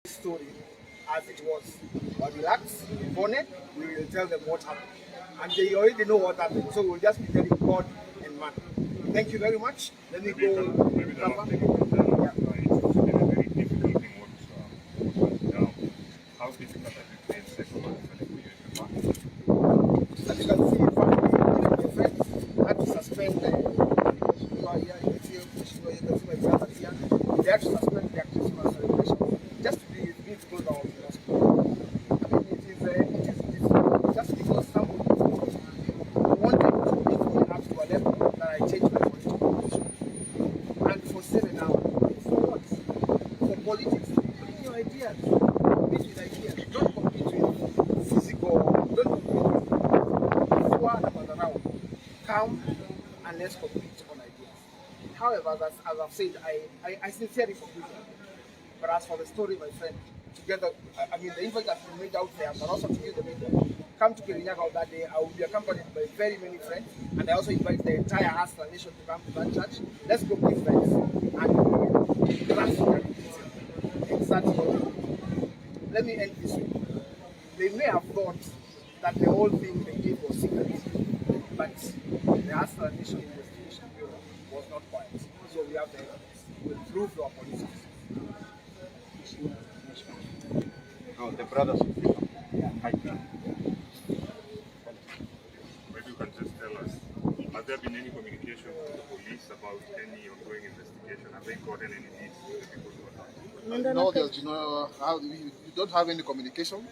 story as it was. But relax, bonnet, we will tell them what happened. And they already know what happened, so we'll just be telling God and man. Thank you very much. Let me go. Maybe the last thing is it's been a very difficult thing what went down. How difficult has it been psychologically for you in the past? As you can see, family, even my friends had to suspend you are here in the field, you can see my brothers here. They had to suspend their Christmas celebration just to be close to our hospital. I mean, it's just because somebody wanted to make me up to a level that I changed my political position. And for 7 hours, for what? For politics. Bring your ideas. Compete with ideas. Don't compete with physical. Don't compete with come and let's compete on ideas. However, as I've said, I sincerely forgive them. But as for the story, my friend, together, I mean, the invite has been made out there, but also to give the media. Come to Kirinyaga that day. I will be accompanied by very many friends, and I also invite the entire Hustler Nation to come to that church. Let's go give thanks and grasp the exactly. Let me end this way. They may have thought that the whole thing they did was secret, but the Hustler Nation Investigation Bureau was not quiet. So we have the evidence. We proved our policies. No, the brothers of freedom. Maybe you can just tell us, has there been any communication with the police about any ongoing investigation? Have they gotten any leads to the people who are not? No, there's we don't have any communication.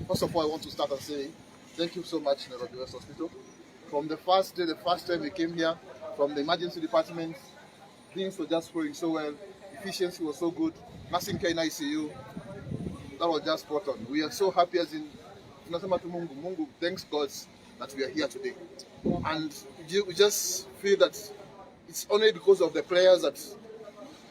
First of all, I want to start and say thank you so much, Nairobi West Hospital. From the first day, the first time we came here, from the emergency department, things were just going so well. Efficiency was so good. Nursing care in ICU, that was just spot on. We are so happy as in tunasema tu Mungu, thanks God that we are here today. And we just feel that it's only because of the prayers that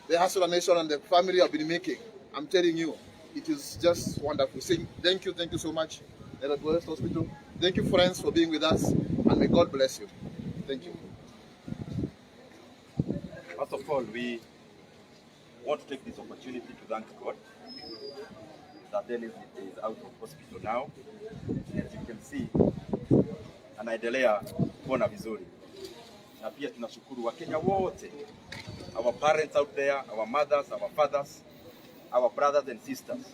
the Hustler Nation and the family have been making. I'm telling you, it is just wonderful. Saying thank you so much, Nairobi West Hospital. Thank you, friends, for being with us, and may God bless you. Thank you. First of all, we want to take this opportunity to thank God that Dennis is out of hospital now. As you can see, anaendelea kupona vizuri. Na pia tunashukuru Wakenya wote, our parents out there, our mothers, our fathers, our brothers and sisters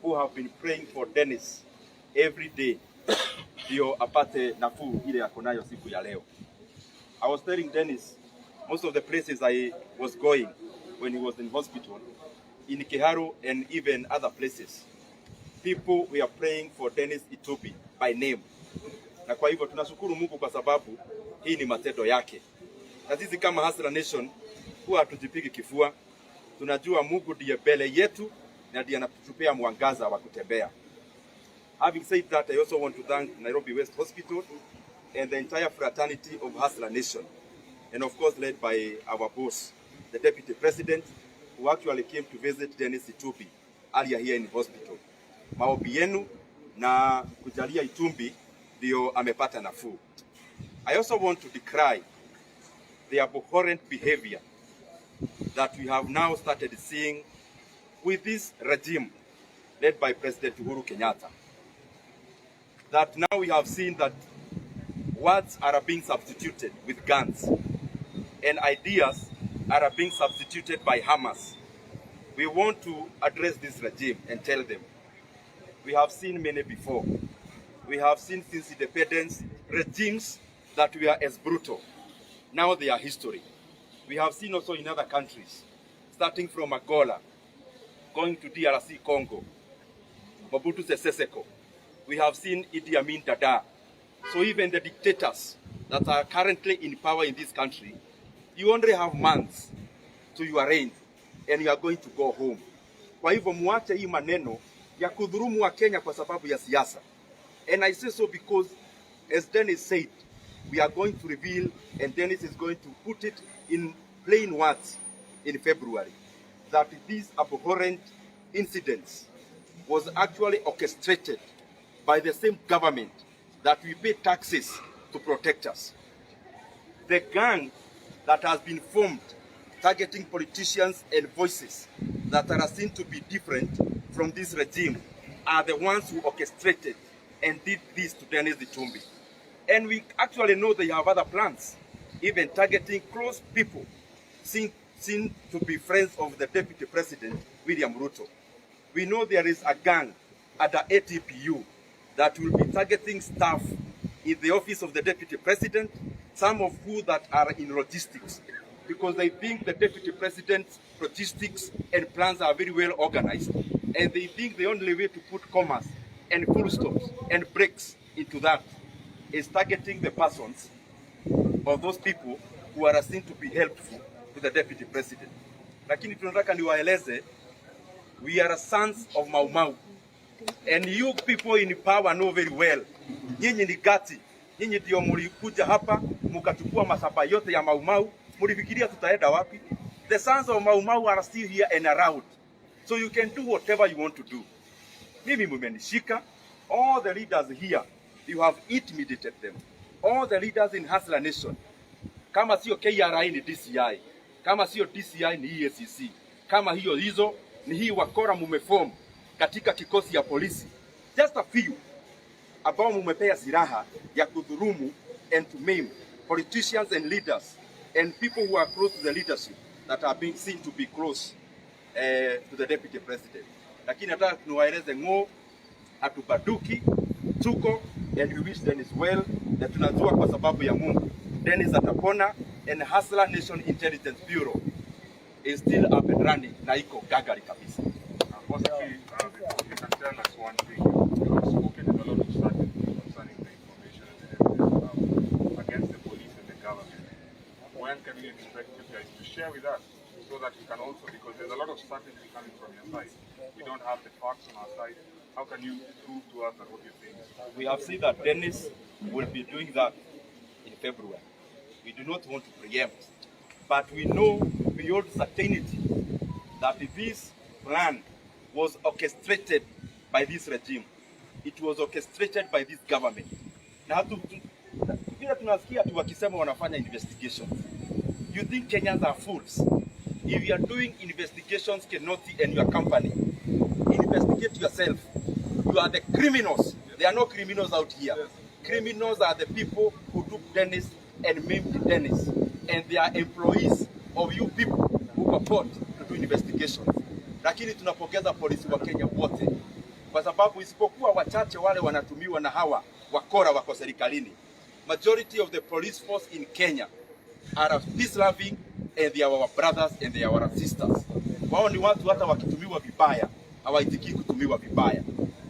who have been praying for Dennis every day ndio apate nafuu ile yako nayo siku ya leo. I was telling Dennis, most of the places I was going when he was in hospital, in Kiharu and even other places, people were praying for Dennis Itubi by name. Na kwa hivyo tunashukuru Mungu kwa sababu hii ni matendo yake. Na sisi kama Hustler Nation huwa hatujipigi kifua. Tunajua Mungu ndiye mbele yetu na ndiye anatupea mwangaza wa kutembea. Having said that, I also want to thank Nairobi West Hospital and the entire fraternity of Hustler Nation, and of course led by our boss, the Deputy President, who actually came to visit Dennis Itubi earlier here in hospital. Maombi yenu na kujalia Itumbi ndio amepata nafuu. I also want to decry the abhorrent behavior that we have now started seeing with this regime led by President Uhuru Kenyatta. That now we have seen that words are being substituted with guns and ideas are being substituted by Hamas. We want to address this regime and tell them, we have seen many before. We have seen since independence regimes that were as brutal. Now they are history. We have seen also in other countries, starting from Angola, going to DRC Congo, Mobutu Sese Seko. We have seen Idi Amin Dada. So even the dictators that are currently in power in this country, you only have months to your reign and you are going to go home. Kwa hivyo muache hii maneno ya kudhurumu wa Kenya kwa sababu ya siasa. And I say so because, as Dennis said, we are going to reveal, and Dennis is going to put it in plain words in February, that these abhorrent incidents was actually orchestrated by the same government that we pay taxes to protect us. The gang that has been formed targeting politicians and voices that are seen to be different from this regime are the ones who orchestrated and did this to Dennis Itumbi. And we actually know they have other plans, even targeting close people seen to be friends of the Deputy President, William Ruto. We know there is a gang at the ATPU that will be targeting staff in the office of the Deputy President, some of who that are in logistics, because they think the Deputy President's logistics and plans are very well organized, and they think the only way to put commas and full stops and breaks into that is targeting the persons of those people who are seen to be helpful to the Deputy President. Lakini tunataka niwaeleze, we are sons of Mau Mau, and you people in power know very well. Nyinyi ni gati, nyinyi ndio mlikuja hapa mukachukua masaba yote ya Mau Mau. Mlifikiria tutaenda wapi? The sons of Mau Mau are still here and around, so you can do whatever you want to do. Mimi mumenishika, all the leaders here, you have intimidated them. All the leaders in Hustler Nation, kama sio KRI ni DCI, kama sio DCI ni EACC, kama hizo ni hii wakora mumeform katika kikosi ya polisi. Just a few ambao mumepea silaha ya kudhurumu and to maim politicians and leaders and people who are close to the leadership that are being seen to be close to the Deputy President. Lakini nataka tunawaeleze ngo atubaduki tuko, and we wish Dennis well, na tunajua kwa sababu ya Mungu Dennis atapona, and Hustler Nation Intelligence Bureau is still up and running na iko gagari kabisa. Possibly, you can tell us one thing. You have spoken with a lot of certainty concerning the information and evidence against the police and the government. When can we expect you guys to share with us so that we can also, because there's a lot of certainty coming from your side. We don't have the facts on our side. How can you prove to us that what you're saying is true? We have seen that Dennis will be doing that in February. We do not want to preempt, but we know beyond certainty that this plan was orchestrated by this regime. It was orchestrated by this government. Na vile tunasikia tu wakisema wanafanya investigations. You think Kenyans are fools? If you are doing investigations, Kenoti and your company, investigate yourself. You are the criminals. There are no criminals out here. Criminals are the people who took Dennis and maimed Dennis, and they are employees of you people who purport to do investigations. Lakini tunapokeza polisi wa Kenya wote, kwa sababu isipokuwa wachache wale wanatumiwa na hawa wakora wako serikalini. Majority of the police force in Kenya are peace loving, and they are our brothers and they are our sisters. Wao ni watu hata wakitumiwa vibaya hawaitikii kutumiwa vibaya.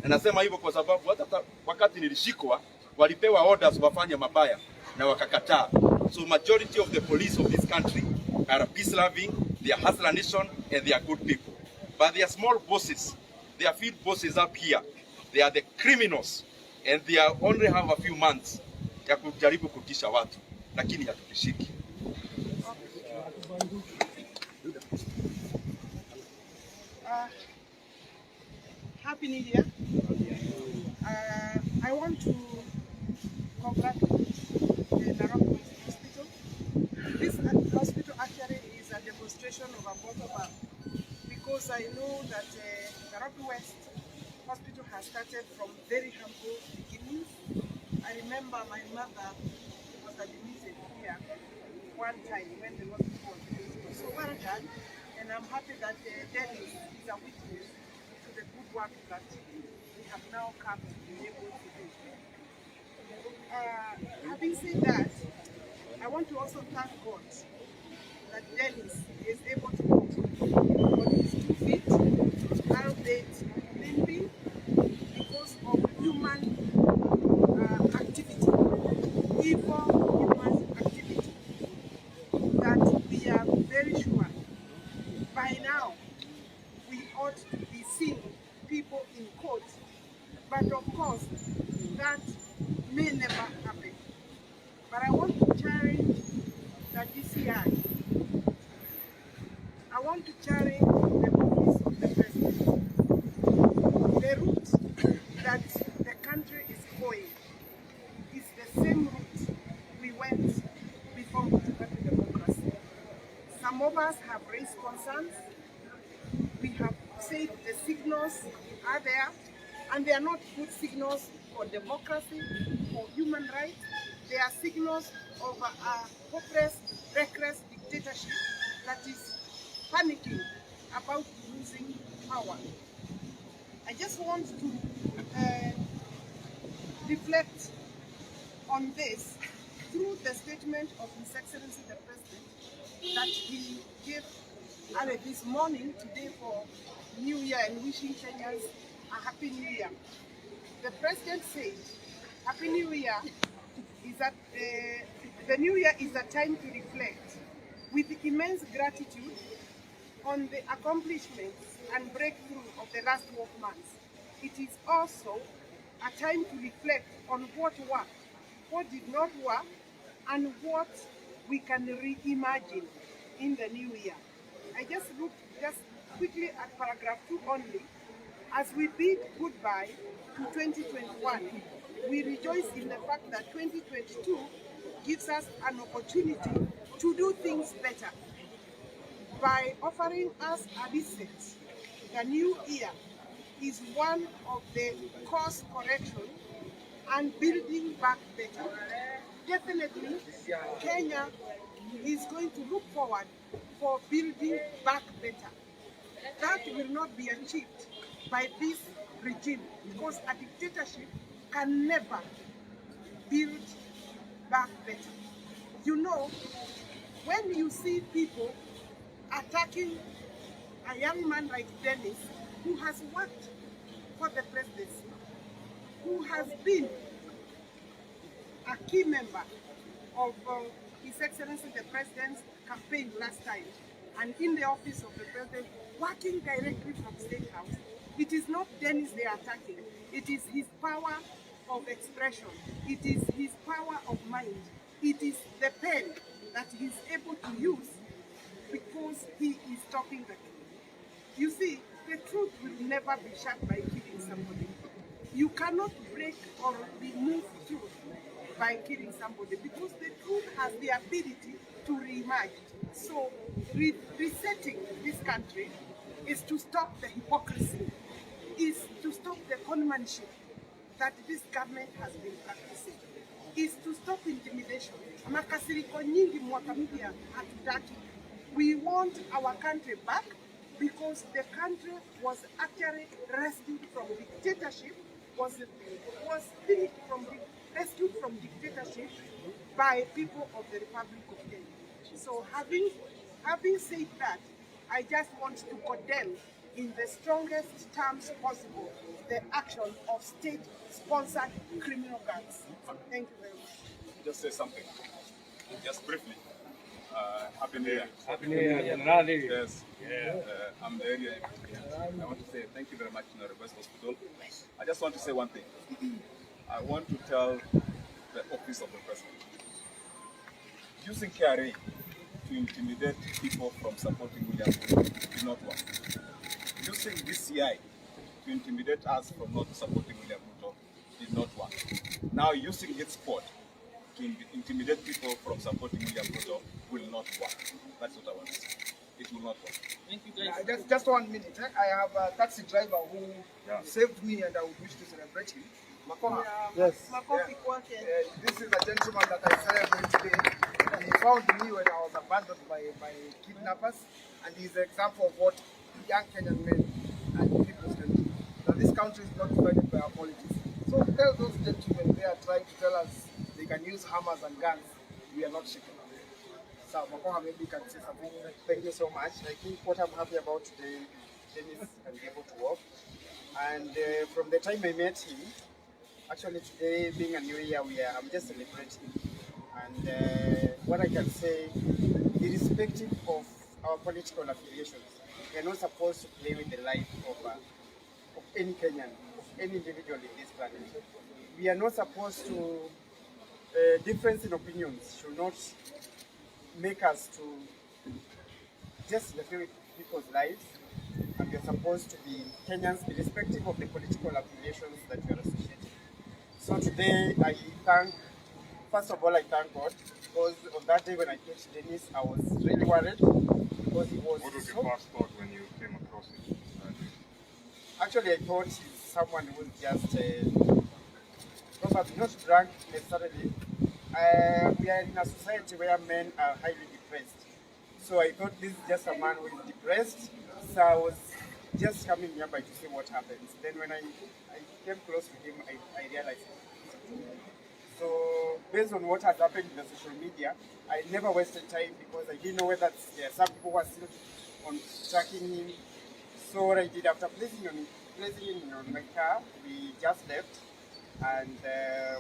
Na nasema hivyo kwa sababu hata wakati nilishikwa walipewa orders wafanye mabaya na wakakataa. So majority of the police of this country are peace loving, they are Hustler Nation, and they are good people. But they are small bosses, they are field bosses up here. They are the criminals, and they are only have a few months ya kujaribu kutisha watu, lakini hatutishiki. Happy New Year. I want to congratulate the Nairobi Hospital. This hospital actually is a demonstration of a bottom-up, because I know that Nairobi West Hospital has started from very humble beginnings. I remember my mother was admitted here one time when the hospital was built. So well done, and I'm happy that Dennis is a witness to the good work that we have now come to be able to do. Having said that, I want to also thank God that Dennis is able to walk on his 2 feet, albeit limping, because of human activity, evil human activity, that we are very sure by now we ought to be seeing people in court. But of course, that may never happen. But I want to challenge the DCI. I want to challenge the office of the president. The route that the country is going is the same route we went before we took up democracy. Some of of us have raised concerns. We have said the signals are there, and they are not good signals for democracy, for human rights. They are signals of a hopeless, reckless dictatorship that is panicking about losing power. I just want to reflect on this through the statement of His Excellency the President that he gave this morning, today, for New Year, and wishing Kenyans a Happy New Year. The President said, Happy New Year is that the New Year is a time to reflect with immense gratitude on the accomplishments and breakthrough of the last 12 months. It is also a time to reflect on what worked, what did not work, and what we can reimagine in the new year. I just looked just quickly at paragraph 2 only. As we bid goodbye to 2021, we rejoice in the fact that 2022 gives us an opportunity to do things better by offering us a reset. The new year is one of the course correction and building back better. Definitely, Kenya is going to look forward for building back better. That will not be achieved by this regime, because a dictatorship can never build back better. You know, when you see people attacking a young man like Dennis, who has worked for the presidency, who has been a key member of His Excellency the President's campaign last time, and in the office of the President, working directly from State House, it is not Dennis they are attacking. It is his power of expression. It is his power of mind. It is the pen that he is able to use because he is talking the truth. You see, the truth will never be shut by killing somebody. You cannot break or remove truth by killing somebody, because the truth has the ability to reemerge. So resetting this country is to stop the hypocrisy, is to stop the conmanship that this government has been practicing, is to stop intimidation. Makasiriko nyingi mwaka mpya hatutaki. We want our country back, because the country was actually rescued from dictatorship, rescued from dictatorship by people of the Republic of Kenya. So having said that, I just want to condemn in the strongest terms possible the action of state-sponsored criminal gangs. Thank you very much. Just say something, just briefly. Happy New Year. Happy New Year, General. Yes. I'm the area. I want to say thank you very much to the West Hospital. I just want to say one thing. I want to tell the office of the president, using KRA to intimidate people from supporting William Ruto did not work. Using DCI to intimidate us from not supporting William Ruto did not work. Now using its court to intimidate people from supporting William Ruto will not work. That's what I want to say. It will not work. Thank you, guys. Just 1 minute. I have a taxi driver who saved me, and I would wish to celebrate him. Makoha. Yes. Makofi kwake. This is a gentleman that I celebrate today. He found me when I was abandoned by kidnappers, and he's an example of what young Kenyan men and people can do. Now, this country is not divided by our politics. So tell those gentlemen they are trying to tell us they can use hammers and guns. We are not shaking. So Makoha, maybe you can say something. Thank you so much. I think what I'm happy about today, Dennis can be able to walk. And from the time I met him, actually today being a new year, I'm just celebrating. And what I can say, irrespective of our political affiliations, we are not supposed to play with the life of any Kenyan, of any individual in this planet. We are not supposed to, difference in opinions should not make us to just interfere with people's lives. And we are supposed to be Kenyans, irrespective of the political affiliations that we are associated. So today, first of all, I thank God, because on that day when I met Dennis, I was really worried. because he was What was your so, first thought when you came across it? actually I thought he's someone who's just probably not drunk necessarily. We are in a society where men are highly depressed. So I thought this is just a man who is depressed. So I was just coming nearby to see what happens. Then when I came close to him, I realized. So based on what has happened in the social media, I never wasted time because I didn't know whether there are some people who are still on tracking him. So what I did after placing him on my car, we just left, and